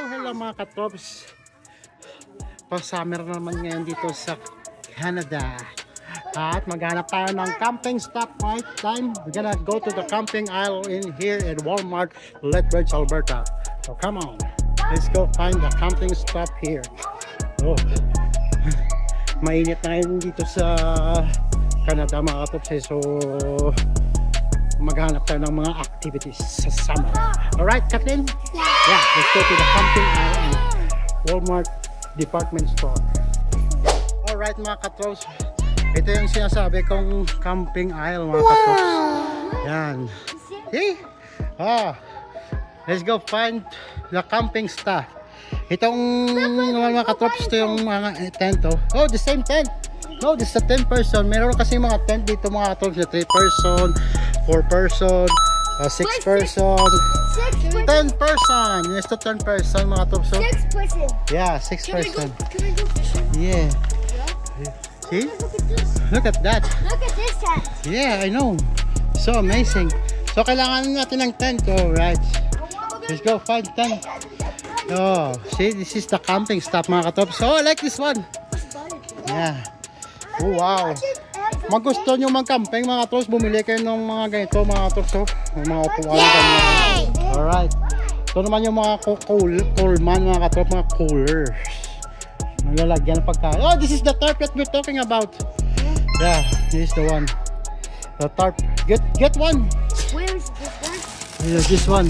Hello mga katrops. Pa-summer naman ngayon dito sa Canada. At maghanap tayo ng camping stop right time. We're gonna go to the camping aisle in here in Walmart, Lethbridge, Alberta. So come on, let's go find the camping stop here. Oh, mainit na ngayon dito sa Canada mga katrops. So maghanap tayo ng mga activities sa summer. Alright, Kathleen? Yeah, let's go to the camping aisle and Walmart department store. Alright mga katrops, ito yung sinasabi kong camping aisle mga katrops. Yan. See? Let's go find the camping stuff. Itong mga katrops, ito yung mga tent. Oh, the same tent. No, this is a 10 person. Meron kasi mga tent dito mga katrops na 3 person, 4 person, 6 person, 10 person. Yes, to 10 person mga katrops. 6 person. Yeah, 6 person. Can we go fishing? Yeah. See? Look at that. Look at this tent. Yeah, I know. So amazing. So kailangan natin ng tent. Oh, right. Let's go find tent. Oh, see, this is the camping stuff mga katrops. Oh, I like this one. Yeah. Oh, wow. Magusto nyo mag-camping mga katrops, bumili kayo ng mga ganito mga katrops. Mga upuan. Alright. Ito naman yung mga coolman mga katrops, mga coolers. Nalalagyan ng pagkain. Oh, this is the tarp that we're talking about. Yeah, this is the one. The tarp. Get one. Where is this one? This one.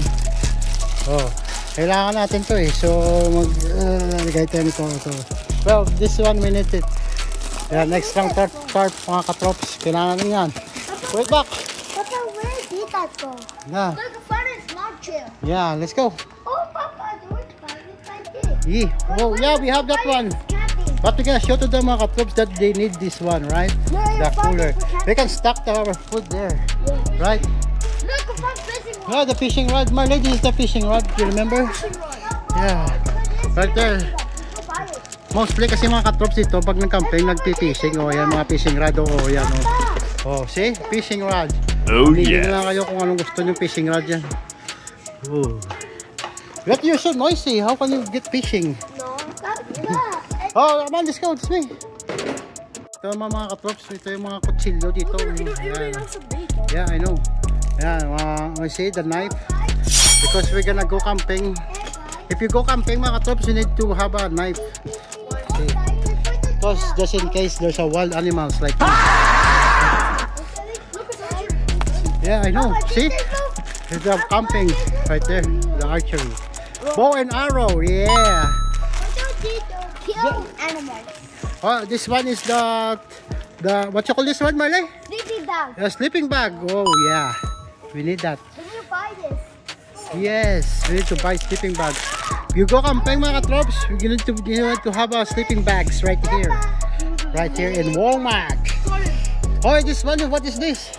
Oh, kailangan natin to eh. So, maglagay tayo nito. Well, this one we need it. Yeah, next lang tarp mga katrops. Kailangan natin yan. Wait back. Papa, where did that go? Yeah. Look, in front is not chair. Yeah, let's go. Oh, Papa, don't find it like this. Yeah. Oh, yeah, we have that one. But we're gonna show to them mga katrops that they need this one, right? The cooler. We can stack our food there, right? Look, in front fishing rod. Yeah, the fishing rod. My lady is the fishing rod. Do you remember? Yeah. Right there. Mostly kasi mga katrops dito pag nag-camping, nagpi-fishing. Oh, yan mga fishing rod. Oh, yan. Oh, see? Fishing rod. Oh, yeah. Hindi yes. lang kayo kung anong gusto nyo fishing rod yan. Oh. But you're so noisy. How can you get fishing? No, Oh, come on, let's go. This way. Ito mga katrops. Ito yung mga kutsilyo dito. Yan. Yeah, I know. Yan. I see the knife. Because we're gonna go camping. If you go camping mga katrops, you need to have a knife. See? Because just in case there's a wild animals like this. Yeah, I know. See? There's a camping right there. The archery. Bow and arrow. Yeah. kill animals. Oh, this one is the what you call this one, Marley? Sleeping bag. A sleeping bag. Oh yeah, we need that. Did you buy this? Yes, we need to buy sleeping bags. You go camping mga katrops, you need to have a sleeping bags right here in Walmart. Oh, this one, what is this?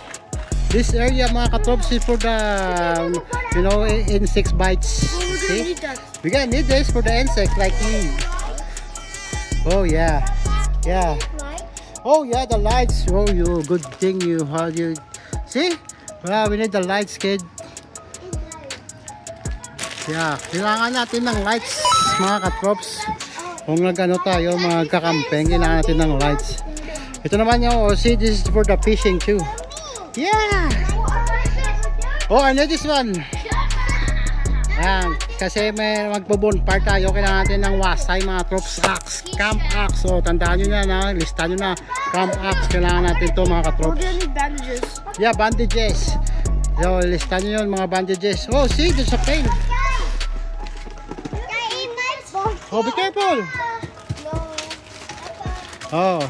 This area mga katrops is for the insect bites. See? We're gonna need this for the insects like me. Oh yeah, yeah. Oh yeah, the lights. Oh, you good thing you see? Well, we need the lights, kid. Yeah, kailangan natin ng lights mga katrops. Kung nag-ano tayo, magka-camping, kailangan natin ng lights. Ito naman yung, see, this is for the fishing too. Yeah! Oh, I know this one. Yan, kasi may magbo-bonfire tayo, kailangan natin ng wasay mga trops, axe, camp axe. So, tandaan nyo na, lista nyo na, camp axe, kailangan natin to mga katrops. We're gonna need bandages. Yeah, bandages. So, lista nyo yun, mga bandages. Oh, see, there's a pail. Oh, be careful. Oh,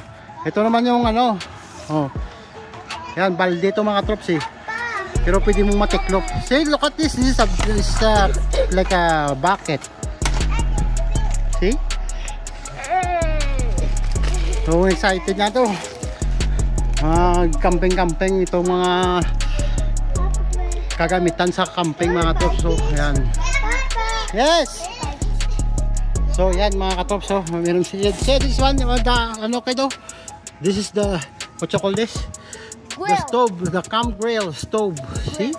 ito naman yung ano. Oh. Yan, balde ito mga trops eh. Pero pwede mong matiklop. See, look at this. This is like a bucket. See? So, excited na to. Camping-camping itong mga kagamitan sa camping mga trops. So, yan. Yes! So yan mga katrops, so meron siya. See this one, ano kayo? This is the, what you call this? Grill. The stove, the camp grill stove. See?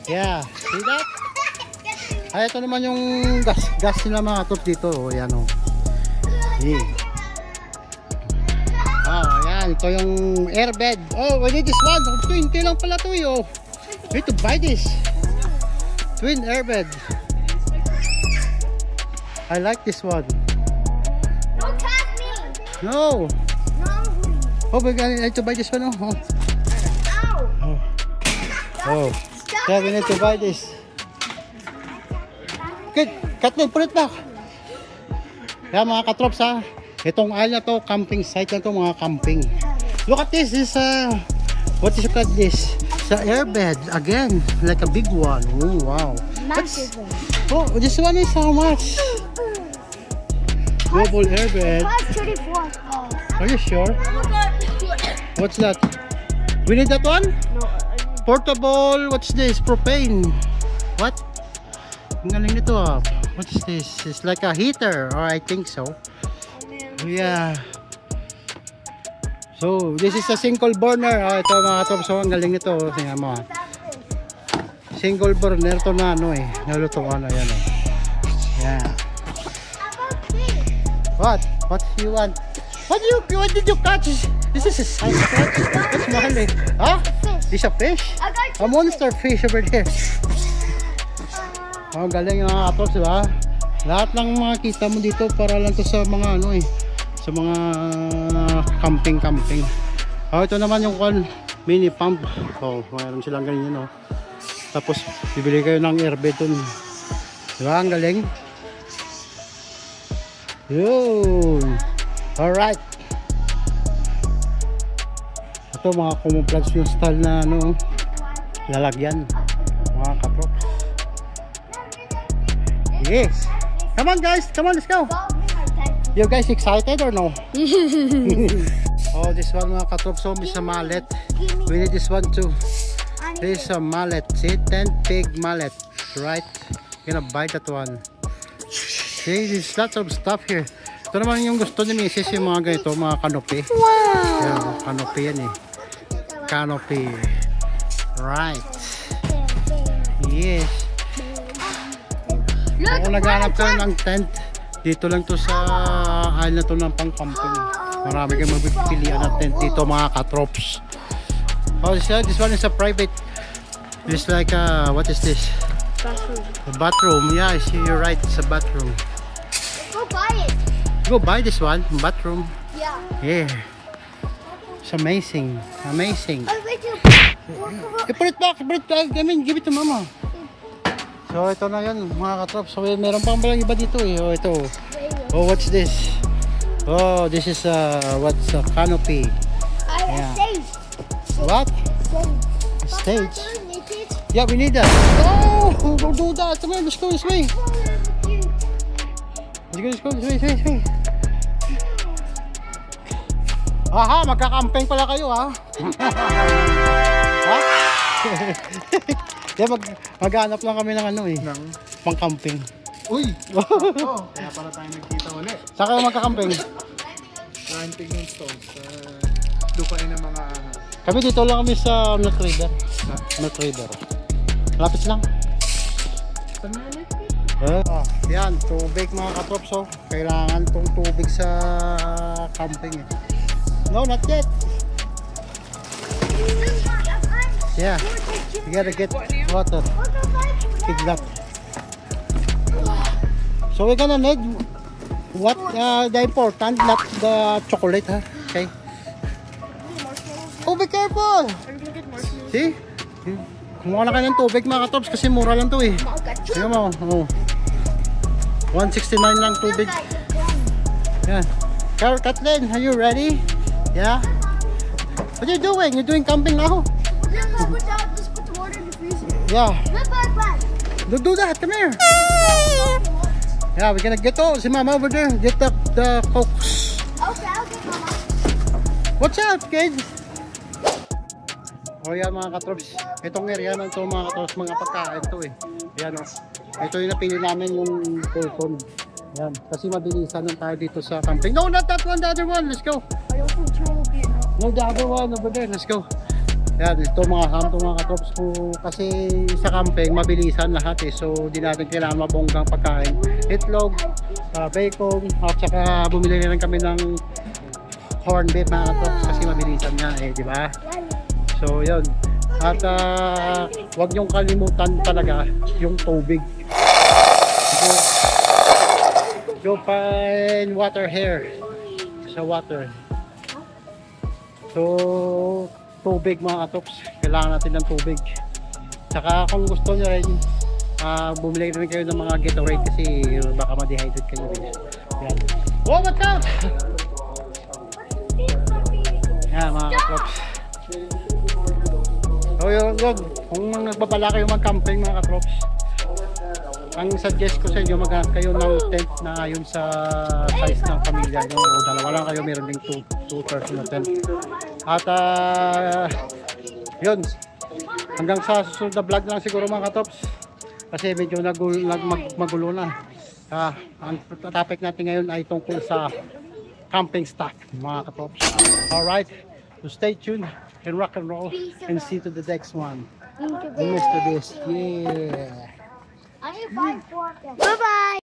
Yeah, see that? Ay, ito naman yung gas nila mga katrops dito. O, yan o. Yeah. Yan. Ito yung airbed. Oh, we need this one. 20 lang pala ito eh. Oh. We need to buy this. Twin airbed. I like this one. Don't catch me. No. No. Oh, we need to buy this one. Oh. Ow. Oh. Yeah, we need to buy this. Good. Kathleen, put it back. Yan mga katrops ha. Itong aisle na to, camping site na to mga camping. Look at this. This what is it called this? Sa airbed again, like a big one. Oh, wow. Massive one. Oh, this one is how much? Double airbed. Cost 34. Are you sure? What's that? We need that one? No. Portable. What's this? Propane. What? Ang galing nito ah. What is this? It's like a heater, or I think so. Yeah. So, this is a single burner. Oh, ito mga katrops. So, ang galing nito. Tingnan mo. Single burner to na ano eh. Nalutuan na yan eh. Yeah. What? What do you want? What did you catch? This is a size catch. That's mahal eh. Huh? This a fish? A monster fish over there. Oh, galing yung mga katrops, diba? Lahat ng mga kita mo dito para lang to sa mga ano eh. Sa mga camping. Oh, ito naman yung mini pump. Oh, mayroon silang ganyan oh. Tapos bibili kayo ng airbed dun. Diba? Ang galing. Yun. Alright. Ito mga camouflage yung style na ano, lalagyan. Mga katrops. Yes. Come on guys. Come on, let's go. You guys excited or no? Oh, this one mga katrops. So, is a mallet. We need this one too. This is a mallet. See, 10 pig mallet. Right? Gonna buy that one. See, there's lots of stuff here. Ito naman yung gusto ni Mrs. yung mga ganito, mga canopy. Wow! Yan, canopy yan eh. Canopy. Right. Yes. Kung naghanap kayo ng tent, dito lang to sa aisle na to ng pang-camping. Marami kayong mapipilian ng tent dito mga katrops. Oh, this one is a private. It's like what is this? Bathroom. A bathroom. Yeah, I see, you're right. It's a bathroom. Go buy it. Go buy this one. Bathroom. Yeah. Yeah. It's amazing. Amazing. Oh, wait, Put it back. Put it back. I mean, give it to mama. So, ito na yun mga katrops. So, meron pang palang iba dito eh. Oh, ito. Oh, what's this? Oh, this is what's a canopy. Yeah. Stage. What? Stage. Stage. Yeah, we need that. Oh, don't do that. Come on, let's go this way. Let's go this way. Aha, magkakamping pala kayo ha. Ha? Yeah, maghanap lang kami ng ano eh. Pang-camping. Uy! Oh, kaya pala tayo nagkita ulit. Saan kayo magkakamping? Planting ng stones sa lupain ng mga Kami dito lang kami sa Milk River. Milk River. Lapit lang. Yan, tubig mga katrops. Oh. Kailangan tong tubig sa camping eh. No, not yet. Yeah, you gotta get water. Kidlat. So we're gonna need what the important, not the chocolate, huh? Okay. Oh, be careful! See? Kumuha na kayo ng tubig mga katrops kasi mura lang to eh. Tingnan mo. Oh. 169 lang tubig. Yeah. Kathleen, are you ready? Yeah? What are you doing? You're doing camping now? Just put the water in the freezer. Yeah. Bye. Don't do that. Come here. Yeah, we're gonna get si Mama over there. Get the cokes. Okay, I'll get Mama. What's up, kids? Oh, yan mga katrops. Itong area na ito mga katrops, mga pagkain to eh. Yan o. Ito yung napili namin yung portion. Yan. Kasi mabilisan lang tayo dito sa camping. No, not that one. The other one. Let's go. I opened two will be enough. No, the other one over there. Let's go. Yan, ito mga samtong mga katrops ko kasi sa camping mabilisan lahat eh. So di natin kailangan mabonggang pagkain. Itlog, bacon, at saka bumili rin kami ng corn beef mga katrops kasi mabilisan nga eh, di ba? So yun. At huwag niyong kalimutan talaga yung tubig. Go find water here sa water. So tubig mga katops, kailangan natin ng tubig. Saka kung gusto niyo rin bumili rin kayo ng mga Gatorade kasi baka ma-dehydrate kayo rin. Yan. Oh, what's up? Yan mga katops. So yun, kung nagbabala kayo mag-camping mga katops, ang suggest ko sa inyo, maghanap kayo ng tent na ayon sa size ng pamilya nyo o dalawa lang kayo, meron ding 2 person na tent. At yun, hanggang sa susunod na vlog lang siguro mga katops kasi medyo magulo na. Ang topic natin ngayon ay tungkol sa camping stuff mga katops. Alright, so stay tuned and rock and roll and see to the next one. Mr. Beast, yeah. I need 5 forks. Bye-bye.